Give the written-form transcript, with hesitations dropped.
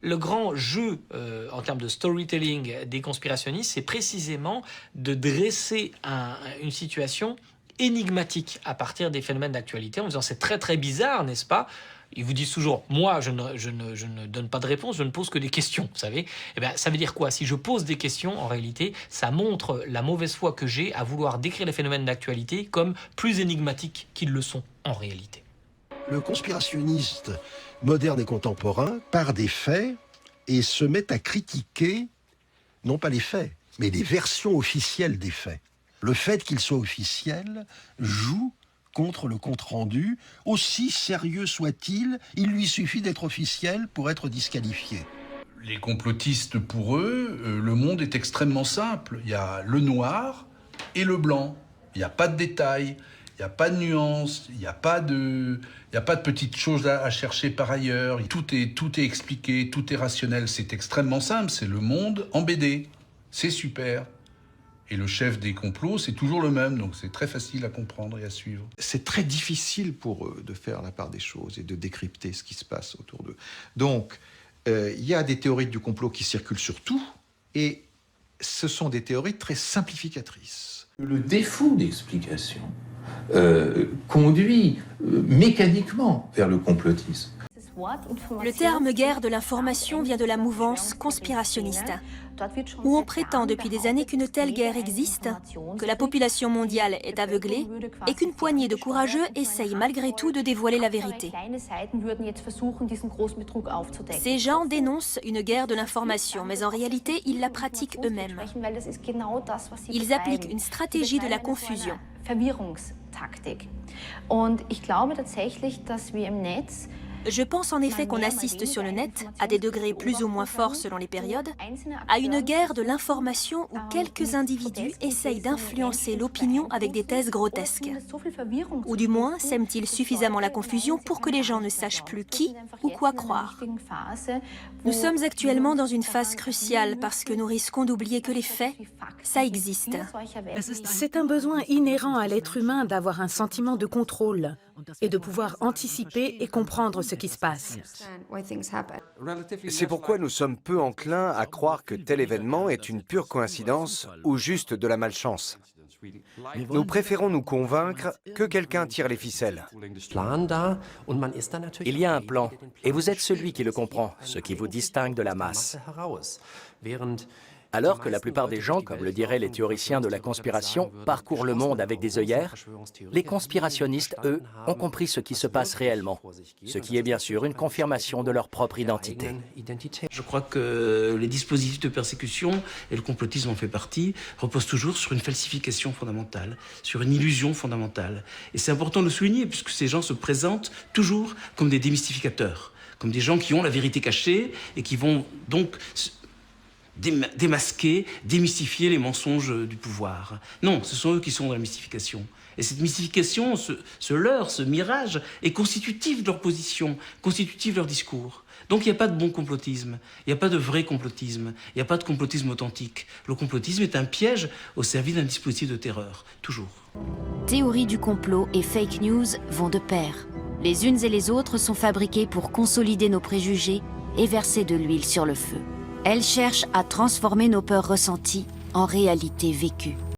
Le grand jeu en termes de storytelling des conspirationnistes, c'est précisément de dresser une situation énigmatique à partir des phénomènes d'actualité en disant c'est très très bizarre, n'est-ce pas? Ils vous disent toujours, moi je ne donne pas de réponse, je ne pose que des questions, vous savez. Eh bien, ça veut dire quoi? Si je pose des questions, en réalité, ça montre la mauvaise foi que j'ai à vouloir décrire les phénomènes d'actualité comme plus énigmatiques qu'ils le sont en réalité. Le conspirationniste moderne et contemporain part des faits et se met à critiquer, non pas les faits, mais les versions officielles des faits. Le fait qu'ils soient officiels joue contre le compte-rendu. Aussi sérieux soit-il, il lui suffit d'être officiel pour être disqualifié. Les complotistes, pour eux, le monde est extrêmement simple. Il y a le noir et le blanc. Il n'y a pas de détails, il n'y a pas de nuances, il n'y a pas de petites choses à chercher par ailleurs. Tout est expliqué, tout est rationnel. C'est extrêmement simple, c'est le monde en BD. C'est super. Et le chef des complots, c'est toujours le même, donc c'est très facile à comprendre et à suivre. C'est très difficile pour eux de faire la part des choses et de décrypter ce qui se passe autour d'eux. Donc, il y a des théories du complot qui circulent sur tout, et ce sont des théories très simplificatrices. Le défaut d'explication conduit mécaniquement vers le complotisme. Le terme guerre de l'information vient de la mouvance conspirationniste, où on prétend depuis des années qu'une telle guerre existe, que la population mondiale est aveuglée et qu'une poignée de courageux essayent malgré tout de dévoiler la vérité. Ces gens dénoncent une guerre de l'information, mais en réalité, ils la pratiquent eux-mêmes. Ils appliquent une stratégie de la confusion. Je pense en effet qu'on assiste sur le net, à des degrés plus ou moins forts selon les périodes, à une guerre de l'information où quelques individus essayent d'influencer l'opinion avec des thèses grotesques. Ou du moins, sèment-ils suffisamment la confusion pour que les gens ne sachent plus qui ou quoi croire. Nous sommes actuellement dans une phase cruciale parce que nous risquons d'oublier que les faits, ça existe. C'est un besoin inhérent à l'être humain d'avoir un sentiment de contrôle et de pouvoir anticiper et comprendre ce qui se passe. C'est pourquoi nous sommes peu enclins à croire que tel événement est une pure coïncidence ou juste de la malchance. Nous préférons nous convaincre que quelqu'un tire les ficelles. Il y a un plan, et vous êtes celui qui le comprend, ce qui vous distingue de la masse. Alors que la plupart des gens, comme le diraient les théoriciens de la conspiration, parcourent le monde avec des œillères, les conspirationnistes, eux, ont compris ce qui se passe réellement, ce qui est bien sûr une confirmation de leur propre identité. Je crois que les dispositifs de persécution, et le complotisme en fait partie, reposent toujours sur une falsification fondamentale, sur une illusion fondamentale. Et c'est important de le souligner, puisque ces gens se présentent toujours comme des démystificateurs, comme des gens qui ont la vérité cachée et qui vont donc démasquer, démystifier les mensonges du pouvoir. Non, ce sont eux qui sont dans la mystification. Et cette mystification, ce leurre, ce mirage, est constitutif de leur position, constitutif de leur discours. Donc il n'y a pas de bon complotisme, il n'y a pas de vrai complotisme, il n'y a pas de complotisme authentique. Le complotisme est un piège au service d'un dispositif de terreur, toujours. Théorie du complot et fake news vont de pair. Les unes et les autres sont fabriquées pour consolider nos préjugés et verser de l'huile sur le feu. Elles cherchent à transformer nos peurs ressenties en réalité vécue.